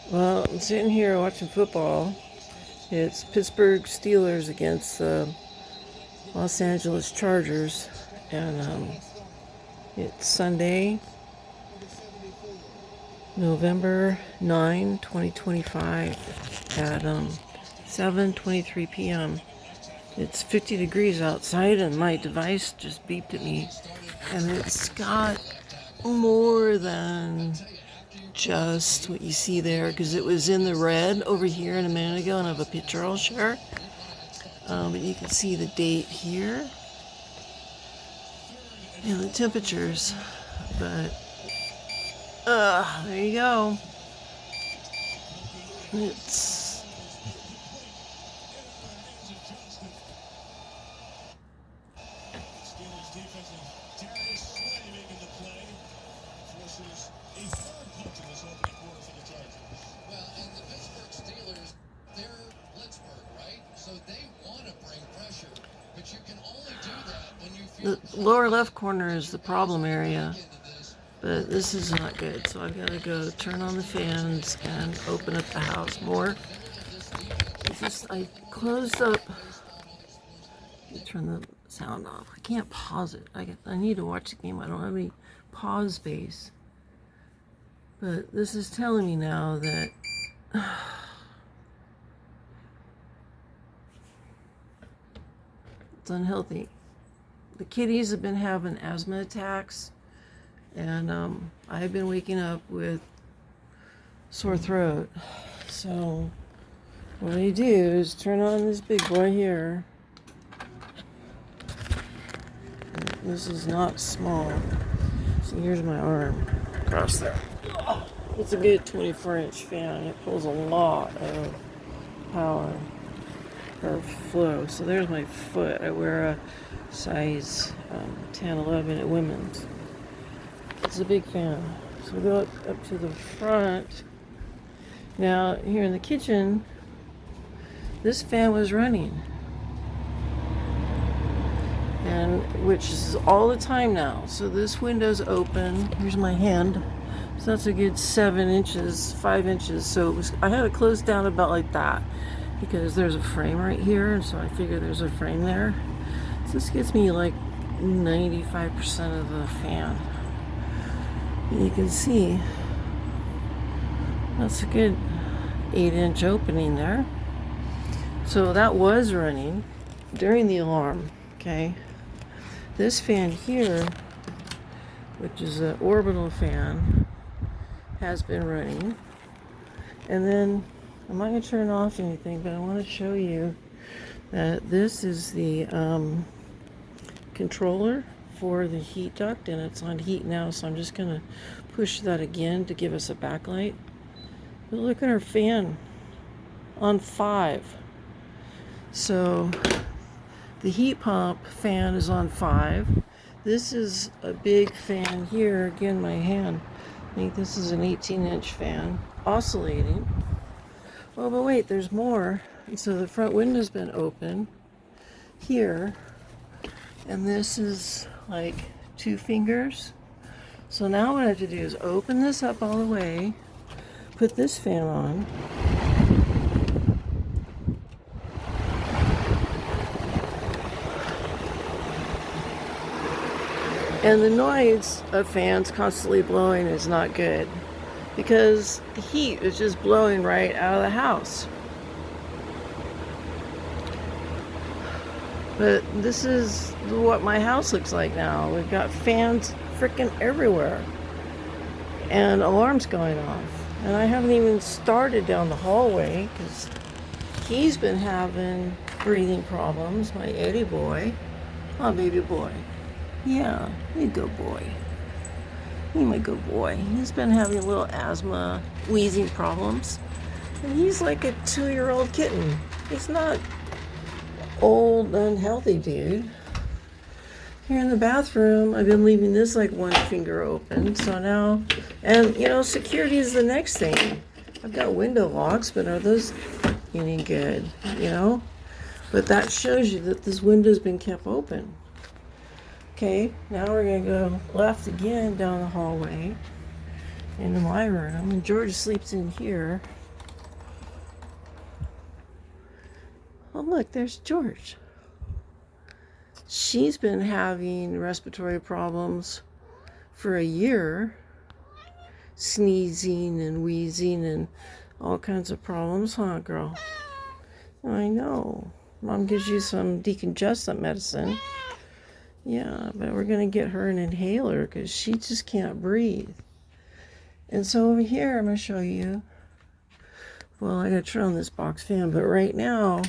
Well, I'm sitting here watching football. It's Pittsburgh Steelers against the Los Angeles Chargers, and it's Sunday, November 9, 2025 at 7:23 p.m. It's 50 degrees outside, and my device just beeped at me, and it's got more than just what you see there, because it was in the red over here in a minute ago, and I have a picture I'll share. But you can see the date here and the temperatures. But there you go. It's the lower left corner is the problem area, but this is not good. So I've got to go turn on the fans and open up the house more. I closed up. Turn the sound off. I can't pause it. I need to watch the game. I don't have any pause space. But this is telling me now that it's unhealthy. The kitties have been having asthma attacks, and I've been waking up with sore throat. So what I do is turn on this big boy here. This is not small. So here's my arm across there. It's a good 24-inch fan. It pulls a lot of power or flow. So there's my foot. I wear a size 10, 11 at women's. It's a big fan. So we go up to the front. Now here in the kitchen, this fan was running, and which is all the time now. So this window's open. Here's my hand. So that's a good 7 inches, 5 inches. So I had it closed down about like that because there's a frame right here, and so I figured there's a frame there. So this gets me like 95% of the fan. And you can see that's a good 8-inch opening there. So that was running during the alarm, okay? This fan here, which is an orbital fan, has been running. And then I'm not going to turn off anything, but I want to show you that this is the controller for the heat duct, and it's on heat now, so I'm just going to push that again to give us a backlight. But look at our fan on 5. So the heat pump fan is on 5. This is a big fan here. Again, my hand. I think this is an 18-inch fan oscillating. Oh, but wait, there's more. And so the front window's been open here. And this is like 2 fingers. So now what I have to do is open this up all the way, put this fan on. And the noise of fans constantly blowing is not good because the heat is just blowing right out of the house. But this is what my house looks like now. We've got fans freaking everywhere and alarms going off. And I haven't even started down the hallway because he's been having breathing problems, my Eddie boy. Oh, baby boy. Yeah, you good boy. You my good boy. He's been having a little asthma, wheezing problems. And he's like a 2-year-old kitten. He's not old, unhealthy dude. Here in the bathroom, I've been leaving this like 1 finger open. So now, and security is the next thing. I've got window locks, but are those any good? But that shows you that this window's been kept open. Okay, now we're going to go left again down the hallway. into my room, and George sleeps in here. Oh, look, there's George. She's been having respiratory problems for a year, sneezing and wheezing and all kinds of problems, huh, girl? I know. Mom gives you some decongestant medicine. Yeah, but we're going to get her an inhaler because she just can't breathe. And so over here, I'm going to show you. Well, I got to turn on this box fan, but right now,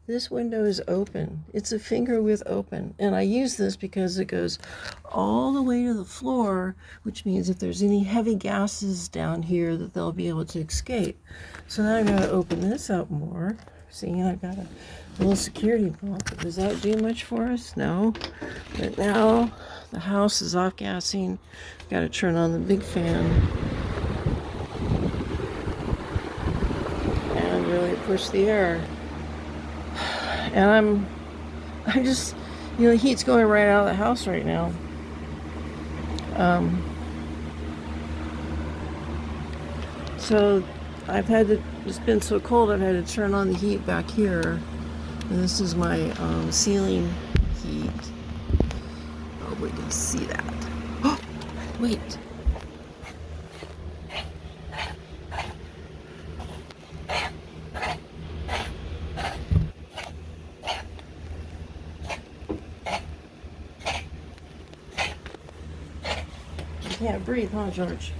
this window is open. It's a finger width open. And I use this because it goes all the way to the floor, which means if there's any heavy gases down here that they'll be able to escape. So now I've got to open this up more. See, I've got a little security bump. Does that do much for us? No. But now the house is off gassing. Got to turn on the big fan and really push the air. And I'm just, the heat's going right out of the house right now. So I've had to, it's been so cold, I've had to turn on the heat back here. And this is my ceiling heat. Oh, we can see that. Oh, wait. You can't breathe, huh, George?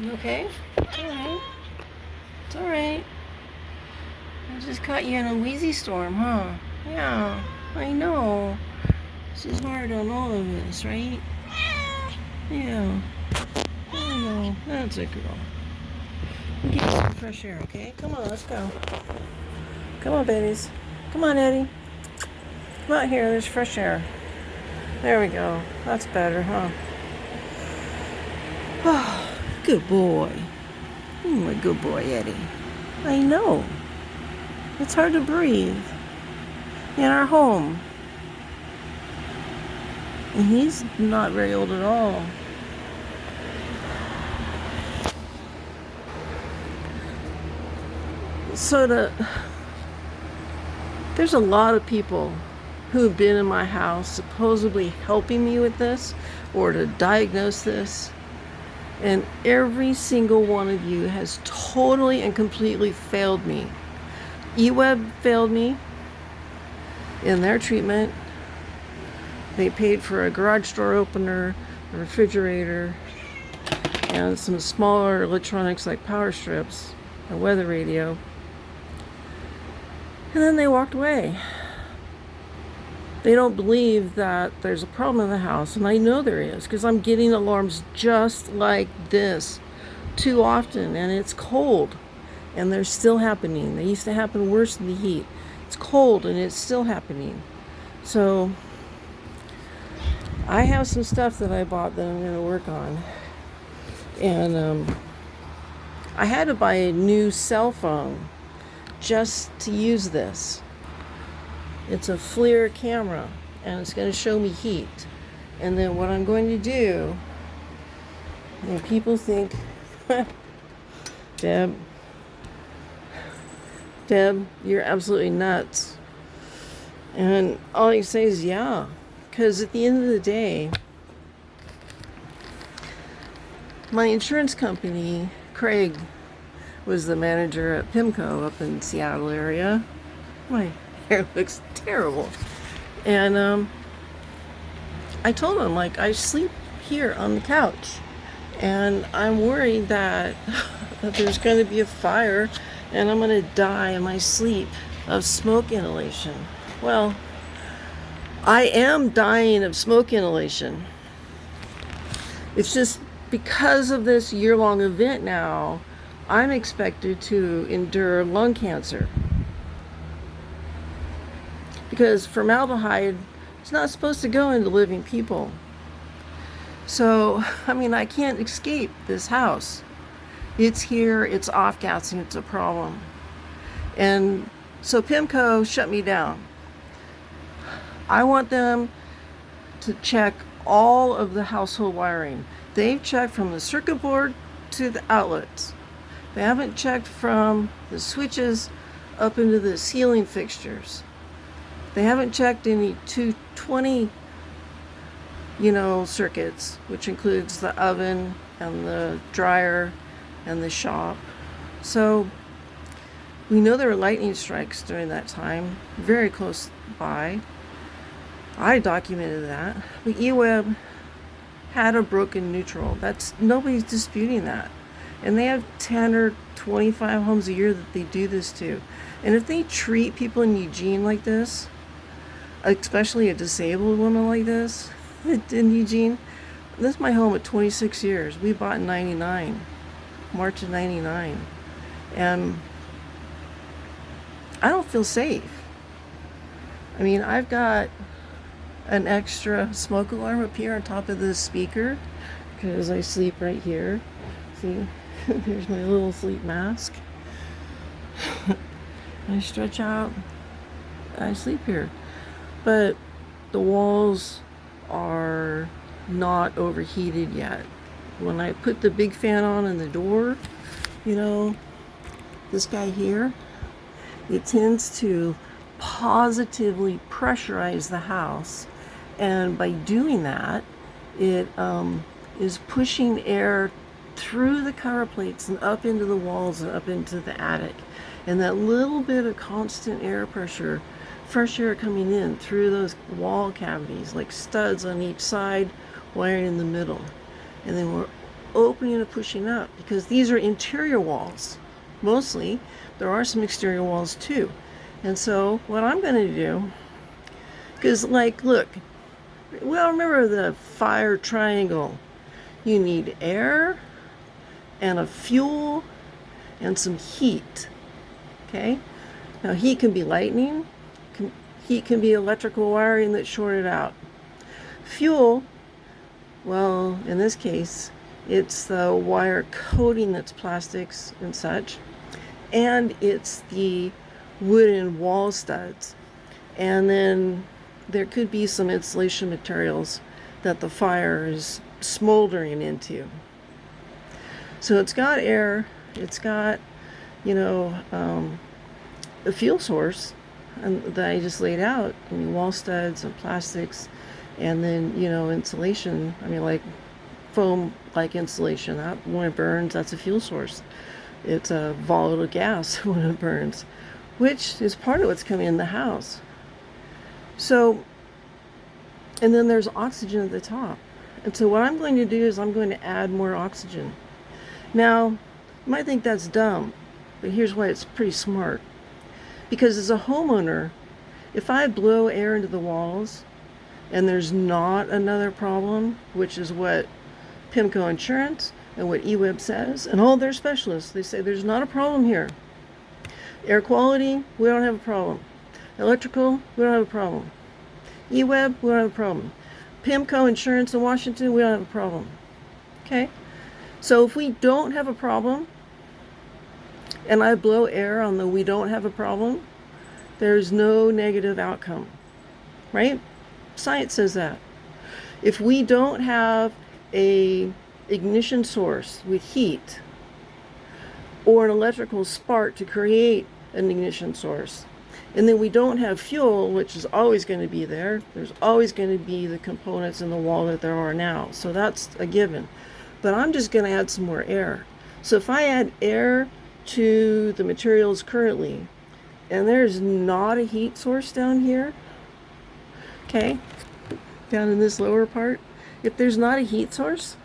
You okay? It's alright. It's alright. I just caught you in a wheezy storm, huh? Yeah, I know. This is hard on all of us, right? Yeah. I know. That's a girl. We'll get you some fresh air, okay? Come on, let's go. Come on, babies. Come on, Eddie. Come out here. There's fresh air. There we go. That's better, huh? Oh, good boy. My good boy, Eddie. I know. It's hard to breathe in our home. And he's not very old at all. So there's a lot of people who have been in my house supposedly helping me with this or to diagnose this. And every single one of you has totally and completely failed me. EWEB failed me in their treatment. They paid for a garage door opener, a refrigerator, and some smaller electronics like power strips, a weather radio. And then they walked away. They don't believe that there's a problem in the house, and I know there is because I'm getting alarms just like this too often, and it's cold, and they're still happening. They used to happen worse than the heat. It's cold, and it's still happening. So I have some stuff that I bought that I'm going to work on, and I had to buy a new cell phone just to use this. It's a FLIR camera, and it's going to show me heat. And then what I'm going to do, and people think, Deb, you're absolutely nuts. And all you say is, yeah, because at the end of the day, my insurance company, Craig, was the manager at PIMCO up in Seattle area. My hair looks terrible. And I told him, like, I sleep here on the couch, and I'm worried that there's going to be a fire and I'm going to die in my sleep of smoke inhalation. Well, I am dying of smoke inhalation. It's just because of this year-long event now, I'm expected to endure lung cancer. Because formaldehyde is not supposed to go into living people. So, I mean, I can't escape this house. It's here, it's off-gassing, it's a problem. And so PIMCO shut me down. I want them to check all of the household wiring. They've checked from the circuit board to the outlets. They haven't checked from the switches up into the ceiling fixtures. They haven't checked any 220, circuits, which includes the oven and the dryer and the shop. So we know there were lightning strikes during that time, very close by. I documented that. But EWEB had a broken neutral. Nobody's disputing that. And they have 10 or 25 homes a year that they do this to. And if they treat people in Eugene like this, especially a disabled woman like this in Eugene, this is my home at 26 years. We bought in 99, March of 99. And I don't feel safe. I mean, I've got an extra smoke alarm up here on top of this speaker because I sleep right here. See, there's my little sleep mask. I stretch out, I sleep here. But the walls are not overheated yet. When I put the big fan on in the door, this guy here, it tends to positively pressurize the house. And by doing that, it is pushing air through the cover plates and up into the walls and up into the attic. And that little bit of constant air pressure, fresh air coming in through those wall cavities, like studs on each side, wiring in the middle. And then we're opening and pushing up because these are interior walls. Mostly, there are some exterior walls too. And so what I'm going to do, because look, well, remember the fire triangle. You need air and a fuel and some heat. Okay? Now heat can be lightning. Heat can be electrical wiring that's shorted out. Fuel, well, in this case, it's the wire coating that's plastics and such. And it's the wooden wall studs. And then there could be some insulation materials that the fire is smoldering into. So it's got air, it's got, a fuel source that I just laid out. I mean, wall studs and plastics, and then, insulation. I mean, like foam like insulation. That when it burns, that's a fuel source. It's a volatile gas when it burns, which is part of what's coming in the house. So, and then there's oxygen at the top. And so what I'm going to do is I'm going to add more oxygen. Now, you might think that's dumb, but here's why it's pretty smart. Because as a homeowner, if I blow air into the walls and there's not another problem, which is what PIMCO Insurance and what EWEB says, and all their specialists, they say there's not a problem here. Air quality, we don't have a problem. Electrical, we don't have a problem. EWEB, we don't have a problem. PIMCO Insurance in Washington, we don't have a problem. Okay? So if we don't have a problem, and I blow air on the we don't have a problem, there's no negative outcome. Right? Science says that. If we don't have a ignition source with heat or an electrical spark to create an ignition source, and then we don't have fuel, which is always going to be there, there's always going to be the components in the wall that there are now. So that's a given. But I'm just going to add some more air. So if I add air to the materials currently, and there's not a heat source down here, okay, down in this lower part, if there's not a heat source,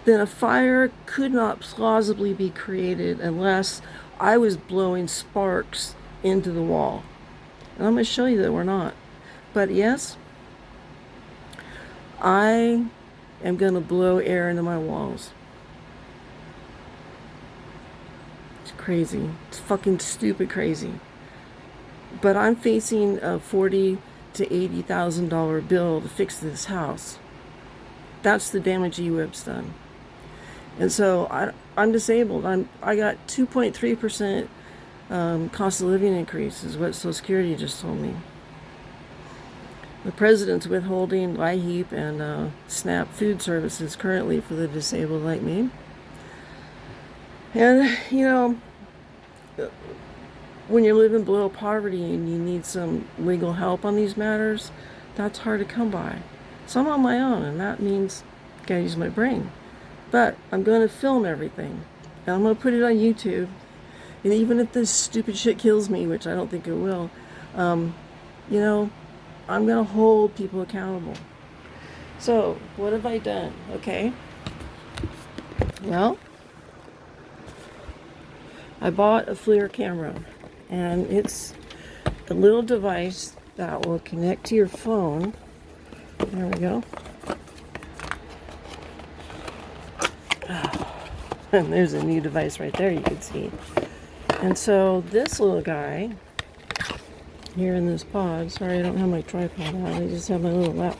then a fire could not plausibly be created unless I was blowing sparks into the wall. And I'm going to show you that we're not. But yes, I am going to blow air into my walls. It's crazy. It's fucking stupid crazy. But I'm facing a $40,000 to $80,000 bill to fix this house. That's the damage EWEB's done. And so I'm disabled. I got 2.3% cost of living increase is what Social Security just told me. The president's withholding LIHEAP and SNAP food services currently for the disabled like me. And, you know, when you're living below poverty and you need some legal help on these matters, that's hard to come by. So I'm on my own, and that means I gotta use my brain. But I'm going to film everything, and I'm going to put it on YouTube. And even if this stupid shit kills me, which I don't think it will, you know, I'm going to hold people accountable. So, what have I done? Okay. Well, I bought a FLIR camera, and it's a little device that will connect to your phone. There we go. And there's a new device right there you can see. And so this little guy here in this pod, sorry I don't have my tripod on, I just have my little lap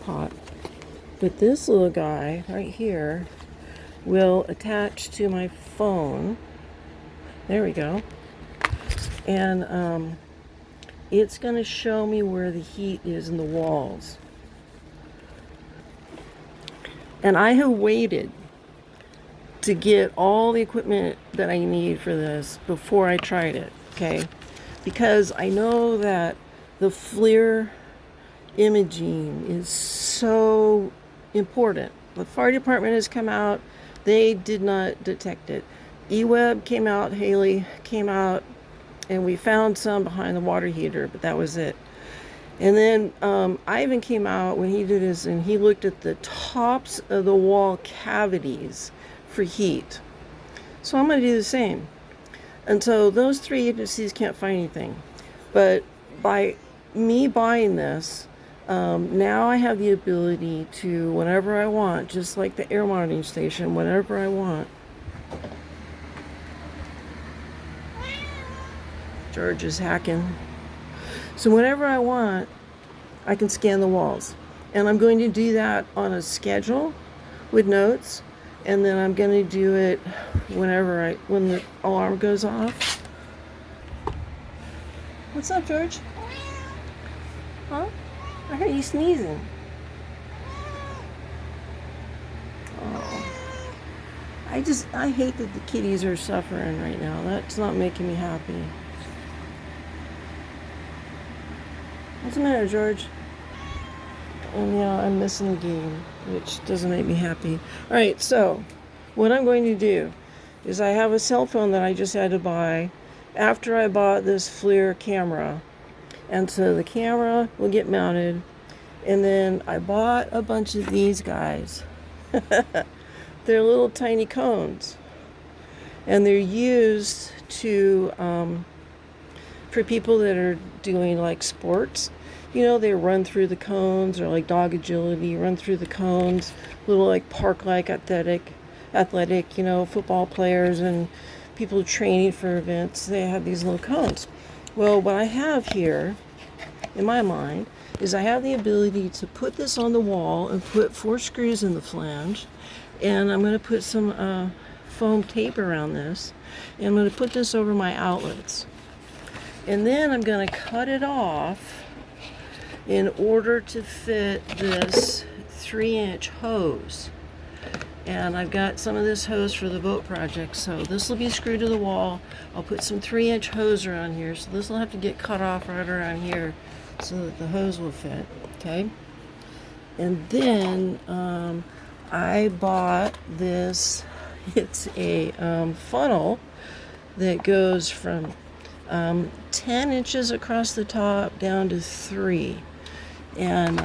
pot. But this little guy right here will attach to my phone. There we go. And it's going to show me where the heat is in the walls. And I have waited to get all the equipment that I need for this before I tried it, okay? Because I know that the FLIR imaging is so important. The fire department has come out, they did not detect it. EWEB came out, Haley came out, and we found some behind the water heater, but that was it. And then Ivan came out when he did his, and he looked at the tops of the wall cavities for heat. So I'm going to do the same. And so those three agencies can't find anything. But by me buying this, now I have the ability to, whenever I want, just like the air monitoring station, whenever I want. George is hacking. So whenever I want, I can scan the walls. And I'm going to do that on a schedule with notes. And then I'm going to do it when the alarm goes off. What's up, George? Huh? I heard you sneezing. Oh. I hate that the kitties are suffering right now. That's not making me happy. What's the matter, George? And yeah, I'm missing the game, which doesn't make me happy. All right, so what I'm going to do is I have a cell phone that I just had to buy after I bought this FLIR camera. And so the camera will get mounted. And then I bought a bunch of these guys. They're little tiny cones. And they're used to, for people that are doing like sports. You know, they run through the cones, or like dog agility, run through the cones, little like park-like athletic, you know, football players and people training for events, they have these little cones. Well, what I have here, in my mind, is I have the ability to put this on the wall and put 4 screws in the flange, and I'm going to put some foam tape around this, and I'm going to put this over my outlets. And then I'm going to cut it off in order to fit this 3-inch hose. And I've got some of this hose for the boat project, so this will be screwed to the wall. I'll put some 3-inch hose around here, so this will have to get cut off right around here so that the hose will fit, okay? And then I bought this, it's a funnel that goes from 10 inches across the top down to 3. And